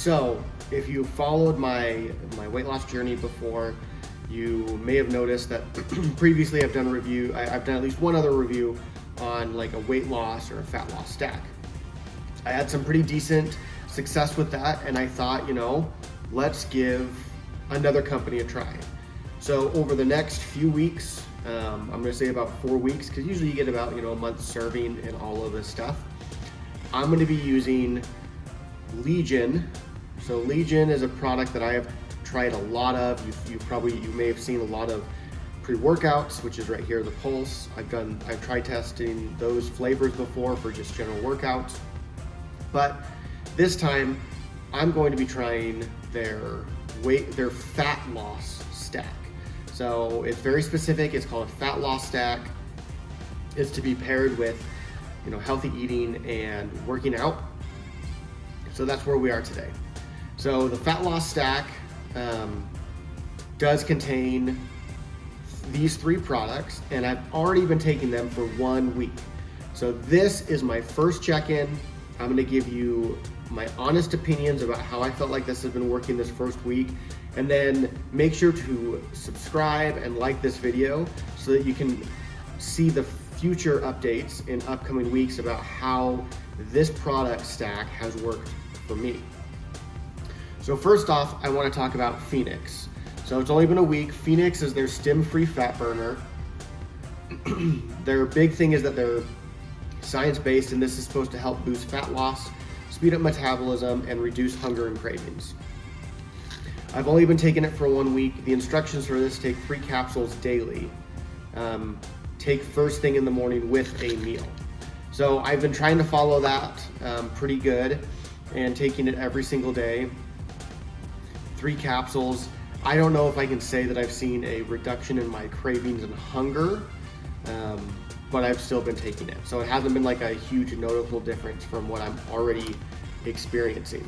So if you followed my weight loss journey before, you may have noticed that previously I've done at least one other review on like a weight loss or a fat loss stack. I had some pretty decent success with that, and I thought, let's give another company a try. So over the next few weeks, I'm gonna say about 4 weeks, because usually you get about a month serving in all of this stuff. I'm gonna be using Legion. So Legion is a product that I have tried a lot of. You may have seen a lot of pre-workouts, which is right here, the Pulse. I've tried testing those flavors before for just general workouts. But this time I'm going to be trying their fat loss stack. So it's very specific. It's called a fat loss stack. It's to be paired with healthy eating and working out. So that's where we are today. So the fat loss stack does contain these 3 products, and I've already been taking them for 1 week. So this is my first check-in. I'm gonna give you my honest opinions about how I felt like this has been working this first week, and then make sure to subscribe and like this video so that you can see the future updates in upcoming weeks about how this product stack has worked for me. So first off, I want to talk about Phoenix. So it's only been a week. Phoenix is their stim-free fat burner. Their big thing is that they're science-based, and this is supposed to help boost fat loss, speed up metabolism, and reduce hunger and cravings. I've only been taking it for 1 week. The instructions for this: take 3 capsules daily. Take first thing in the morning with a meal. So I've been trying to follow that pretty good, and taking it every single day. 3 capsules. I don't know if I can say that I've seen a reduction in my cravings and hunger, but I've still been taking it. So it hasn't been like a huge noticeable difference from what I'm already experiencing.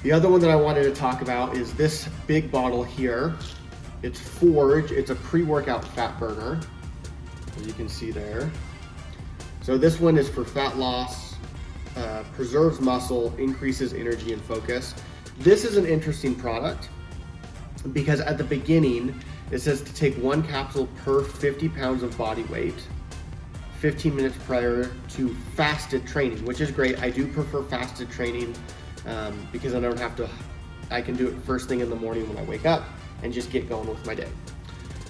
The other one that I wanted to talk about is this big bottle here. It's Forge. It's a pre-workout fat burner, as you can see there. So this one is for fat loss, preserves muscle, increases energy and focus. This is an interesting product because at the beginning it says to take 1 capsule per 50 pounds of body weight 15 minutes prior to fasted training, which is great. I do prefer fasted training because I can do it first thing in the morning when I wake up and just get going with my day.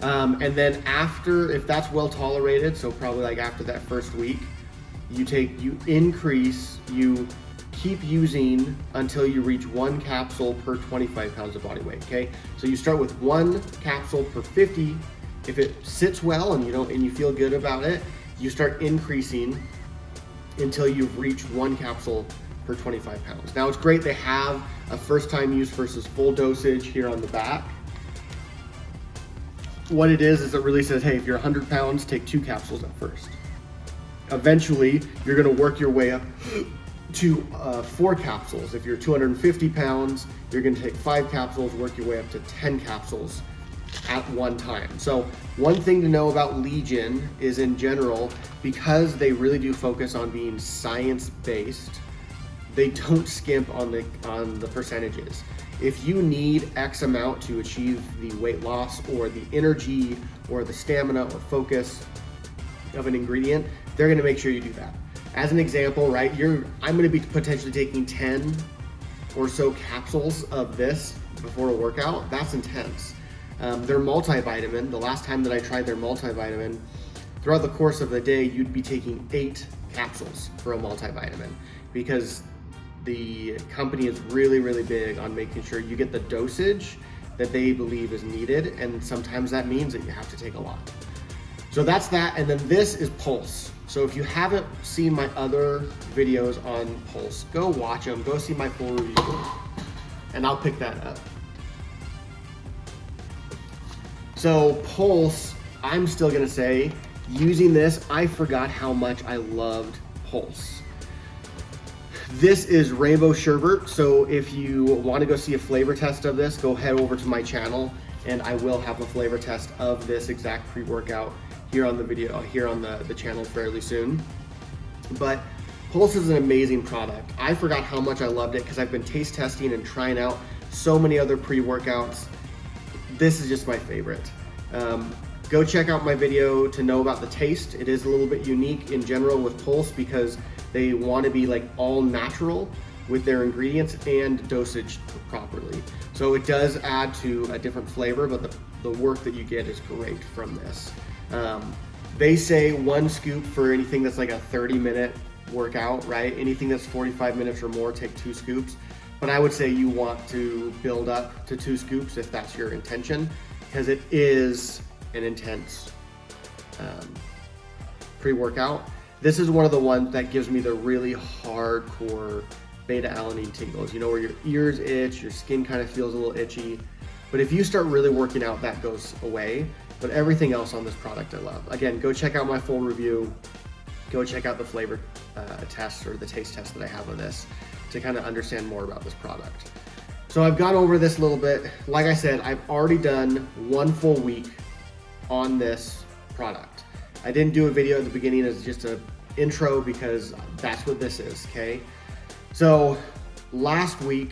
And then after, if that's well tolerated, so probably like after that first week, you keep using until you reach 1 capsule per 25 pounds of body weight, okay? So you start with 1 capsule per 50. If it sits well and you feel good about it, you start increasing until you've reached 1 capsule per 25 pounds. Now it's great they have a first time use versus full dosage here on the back. What it is it really says, hey, if you're 100 pounds, take 2 capsules at first. Eventually, you're gonna work your way up to 4 capsules. If you're 250 pounds, you're gonna take 5 capsules, work your way up to 10 capsules at one time. So one thing to know about Legion is, in general, because they really do focus on being science-based, they don't skimp on the percentages. If you need X amount to achieve the weight loss or the energy or the stamina or focus of an ingredient, they're gonna make sure you do that. As an example, right, I'm gonna be potentially taking 10 or so capsules of this before a workout. That's intense. Their multivitamin, the last time that I tried their multivitamin, throughout the course of the day, you'd be taking 8 capsules for a multivitamin because the company is really, really big on making sure you get the dosage that they believe is needed, and sometimes that means that you have to take a lot. So that's that, and then this is Pulse. So if you haven't seen my other videos on Pulse, go watch them, go see my full review, and I'll pick that up. So Pulse, I'm still gonna say, using this, I forgot how much I loved Pulse. This is Rainbow Sherbet, so if you want to go see a flavor test of this, go head over to my channel and I will have a flavor test of this exact pre-workout here on the video, here on the channel fairly soon. But Pulse is an amazing product. I forgot how much I loved it because I've been taste testing and trying out so many other pre-workouts. This is just my favorite. Go check out my video to know about the taste. It is a little bit unique in general with Pulse because they want to be like all natural with their ingredients and dosage properly. So it does add to a different flavor, but the work that you get is great from this. They say 1 scoop for anything that's like a 30-minute workout, right? Anything that's 45 minutes or more, take 2 scoops. But I would say you want to build up to 2 scoops if that's your intention, because it is an intense pre-workout. This is one of the ones that gives me the really hardcore beta-alanine tingles, you know, where your ears itch, your skin kind of feels a little itchy. But if you start really working out, that goes away. But everything else on this product I love. Again, go check out my full review. Go check out the flavor test or the taste test that I have on this to kind of understand more about this product. So I've gone over this a little bit. Like I said, I've already done 1 full week on this product. I didn't do a video at the beginning as just an intro because that's what this is, okay? So last week,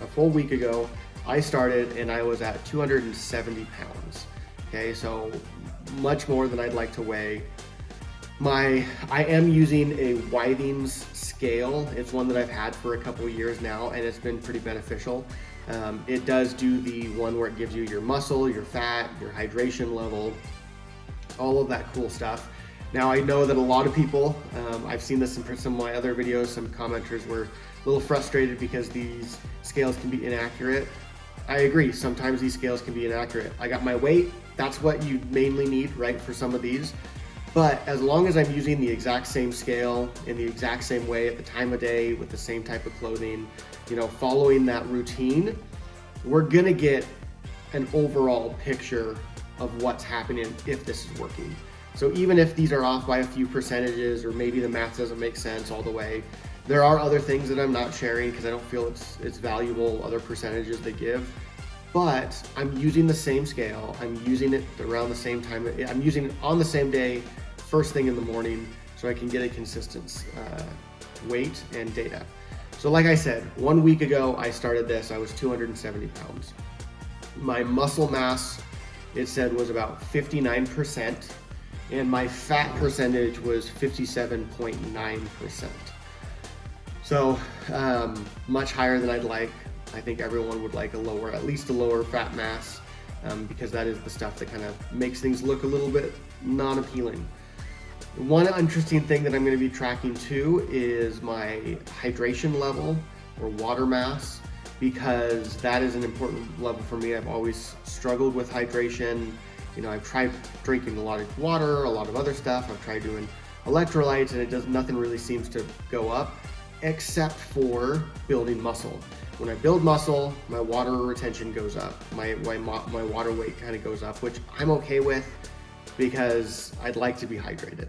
a full week ago, I started and I was at 270 pounds. Okay, so much more than I'd like to weigh. I am using a Withings scale. It's one that I've had for a couple of years now, and it's been pretty beneficial. It does do the one where it gives you your muscle, your fat, your hydration level, all of that cool stuff. Now I know that a lot of people, I've seen this in some of my other videos, some commenters were a little frustrated because these scales can be inaccurate. I agree, sometimes these scales can be inaccurate. I got my weight, that's what you mainly need, right, for some of these. But as long as I'm using the exact same scale in the exact same way at the time of day with the same type of clothing, you know, following that routine, we're gonna get an overall picture of what's happening if this is working. So even if these are off by a few percentages or maybe the math doesn't make sense all the way, there are other things that I'm not sharing because I don't feel it's valuable, other percentages they give. But I'm using the same scale, I'm using it around the same time, I'm using it on the same day, first thing in the morning, so I can get a consistent weight and data. So like I said, 1 week ago I started this, I was 270 pounds. My muscle mass, it said, was about 59%, and my fat percentage was 57.9%. So much higher than I'd like. I think everyone would like at least a lower fat mass, because that is the stuff that kind of makes things look a little bit non-appealing. One interesting thing that I'm going to be tracking too is my hydration level or water mass, because that is an important level for me. I've always struggled with hydration. You know, I've tried drinking a lot of water, a lot of other stuff. I've tried doing electrolytes, and nothing really seems to go up except for building muscle. When I build muscle, my water retention goes up. My water weight kind of goes up, which I'm okay with because I'd like to be hydrated.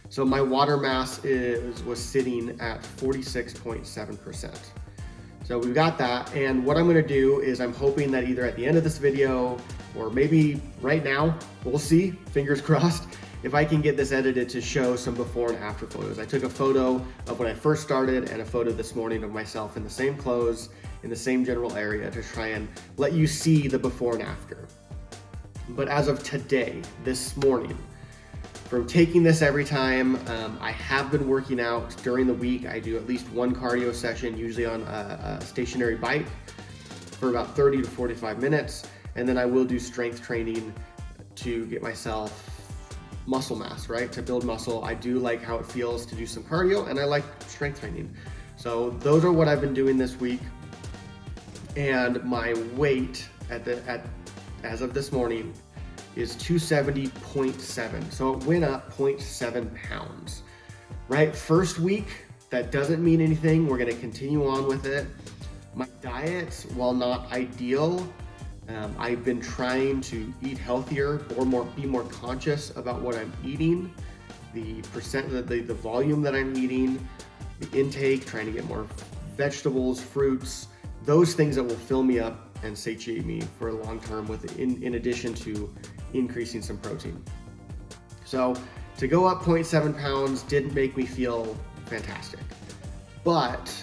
So my water mass was sitting at 46.7%. So we've got that, and what I'm gonna do is I'm hoping that either at the end of this video or maybe right now, we'll see, fingers crossed, if I can get this edited to show some before and after photos. I took a photo of when I first started and a photo this morning of myself in the same clothes, in the same general area, to try and let you see the before and after. But as of today, this morning, from taking this every time, I have been working out during the week. I do at least 1 cardio session, usually on a stationary bike, for about 30 to 45 minutes. And then I will do strength training to get myself muscle mass, right? To build muscle. I do like how it feels to do some cardio, and I like strength training. So those are what I've been doing this week. And my weight as of this morning is 270.7. So it went up 0.7 pounds, right? First week, that doesn't mean anything. We're gonna continue on with it. My diet, while not ideal, I've been trying to eat healthier or be more conscious about what I'm eating, the volume that I'm eating, the intake, trying to get more vegetables, fruits, those things that will fill me up and satiate me for a long term, in addition to increasing some protein. So To go up 0.7 pounds didn't make me feel fantastic. But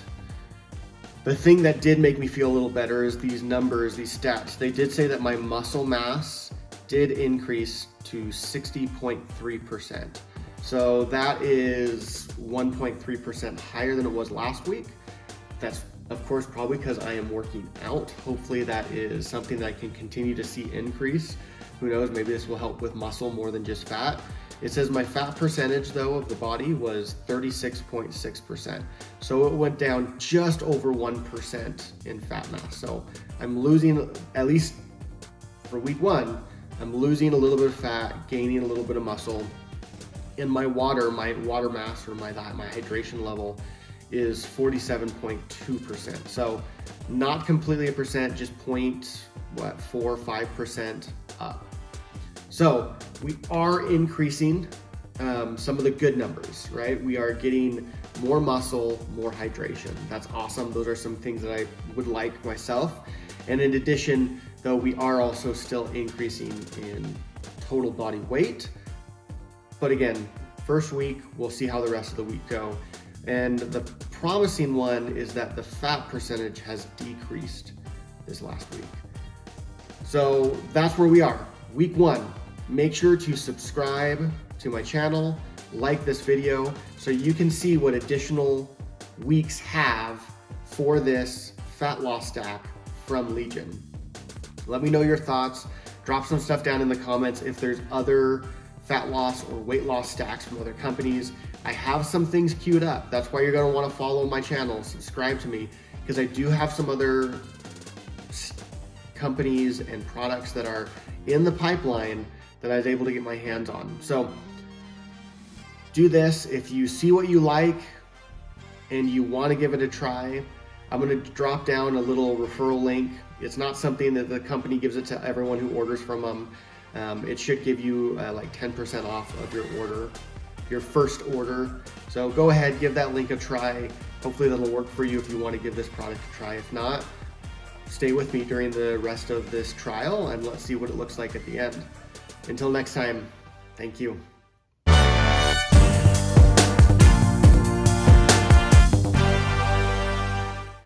the thing that did make me feel a little better is these numbers, these stats. They did say that my muscle mass did increase to 60.3%. So that is 1.3% higher than it was last week. That's of course probably because I am working out. Hopefully that is something that I can continue to see increase. Who knows, maybe this will help with muscle more than just fat. It says my fat percentage though of the body was 36.6%. So it went down just over 1% in fat mass. So I'm losing, at least for week 1, I'm losing a little bit of fat, gaining a little bit of muscle. And my water mass, or my hydration level is 47.2%. So not completely a percent, just 0.45% up. So we are increasing some of the good numbers, right? We are getting more muscle, more hydration. That's awesome. Those are some things that I would like myself. And in addition, though, we are also still increasing in total body weight. But again, first week, we'll see how the rest of the week go. And the promising one is that the fat percentage has decreased this last week. So that's where we are. Week 1, make sure to subscribe to my channel, like this video, so you can see what additional weeks have for this fat loss stack from Legion. Let me know your thoughts. Drop some stuff down in the comments if there's other fat loss or weight loss stacks from other companies. I have some things queued up. That's why you're gonna wanna follow my channel, subscribe to me, because I do have some other companies and products that are in the pipeline that I was able to get my hands on. So do this. If you see what you like and you wanna give it a try, I'm gonna drop down a little referral link. It's not something that the company gives it to everyone who orders from them. It should give you like 10% off of your order, your first order. So go ahead, give that link a try. Hopefully that'll work for you if you want to give this product a try. If not, stay with me during the rest of this trial and let's see what it looks like at the end. Until next time, thank you.